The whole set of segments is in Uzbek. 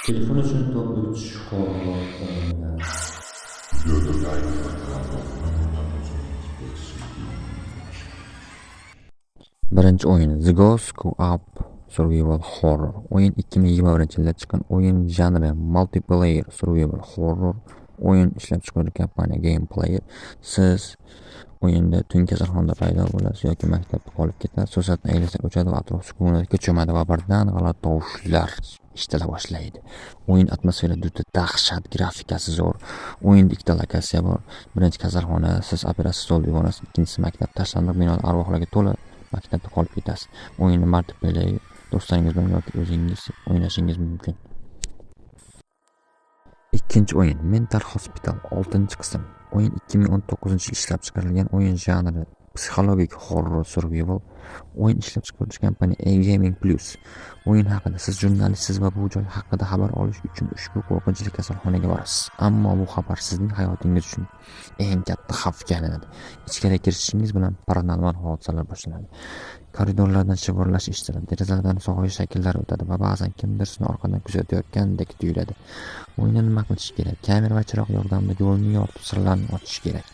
Telefon uchun top 3 horror o'yinlar. Birinchi o'yin The Ghost Co-op Survival Horror. O'yin 2021-yilda chiqqan o'yin janri multiplayer survival horror. O'yin ishlab chiqaruvchi kompaniya Gameplayer. Siz o'yinda tun kasalxonada paydo bo'lasiz yoki maktabda qolib ketasiz. To'satdan aylansak o'chadi va atrof sukunatga cho'madi va birdan g'alati tovushlar eshitila boshlaydi. O'yin atmosfera juda dahshat, grafikasi zo'r. O'yinda ikkita lokatsiya bor. Birinchi kasalxona, siz operatsiya stolida uyg'onasiz. Ikkinchisi maktab, tashlandiq binolar arvohlarga to'la maktabda qolib ketasiz. O'yinni multiplayer do'stlaringiz bilan yoki o'zingiz o'ynashingiz mumkin. Ikkinchi o'yin Mental Hospital 6-qism. O'yin 2019-yil ishlab chiqarilgan o'yin janri psixologik horror survival. O'yin ishlab chiqaruvchi kompaniya A-Gaming Plus. O'yin haqida siz jurnalistsiz va bu joy haqida xabar olish uchun ushbu qo'rqinchli kasalxonaga borasiz. Ammo bu xabar sizning hayotingiz uchun eng katta xavfga aylanadi. Ichkariga kirishingiz bilan paranormal hodisalar boshlanadi. Koridorlardan shivirlash eshitiladi, derazalardan sog'ayish shakllari o'tadi va ba'zan kimdir sizni orqadan kuzatayotgandek tuyuladi. O'yinda nima qilish kerak? Kamera va chiroq yordamida yo'lni yoritib sirlarni ochish kerak.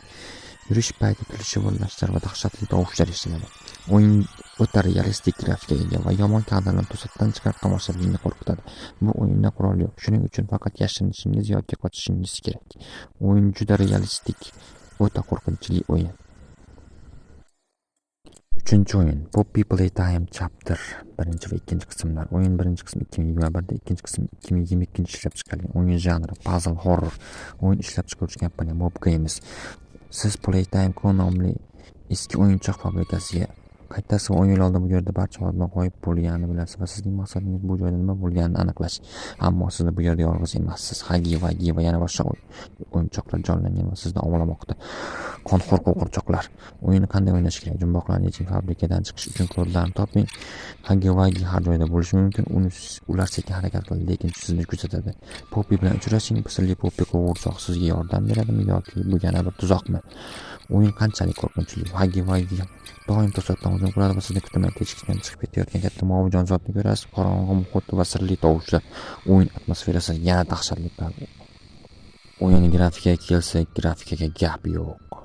Yurish payti turli shivirlashlar va dahshatli tovushlar eshitiladi. O'yin o'ta realistik grafikaga ega va yomon kadrlar to'satdan chiqarib tomoshabinni qo'rqitadi. Bu o'yinda qurol yo'q. Shuning uchun faqat yashirishingiz yoki qochishingiz kerak. O'yin juda realistik, o'ta qo'rqinchli o'yin. Uchinchi o'yin Poppy Playtime Chapter 1 va 2 qismlar. O'yin birinchi qismi 2021da, ikkinchi qismi 2022 ishlab chiqarilgan. O'yin janri puzzle horror. O'yin ishlab chiqaruvchi kompaniya Mob Games. Siz Playtime Co nomli eski o'yinchoq fabrikasiga qaytasiz va 10 yil oldin bu yerda barcha xodimlar g'oyib bo'lganini bilasiz va sizning maqsadingiz bu joyda nima bo'lganini aniqlash. Ammo siz bu yerda yolg'iz emassiz. Hagi va yana boshqa o'yinchoqlar jonlangan va sizni ovlamoqda. Qonxo'r qo'g'irchoqlar. O'yinni qanday o'ynash kerak? Jumboqlarni yeching, fabrikadan chiqish uchun kodlarni toping. Hagi har joyda bo'lishi mumkin. Ular sekin harakat qiladi, lekin sizni kuzatadi. Poppy bilan uchrashing. Sirli Poppy qo'g'irchoq sizga yordam beradimi yoki bu yana bir tuzoqmi? O'yin qanchalik qo'rqinchli? Hagi doim to'satdan hujum qiladi va sizni kutmay teshikdan chiqib ketayotgan katta moviy jonzotni ko'rasiz. Qorong'u muhit va sirli tovushlar. O'yin atmosferasi yana dahshatli. O'yin grafikaga kelsak, grafikaga gap yo'q.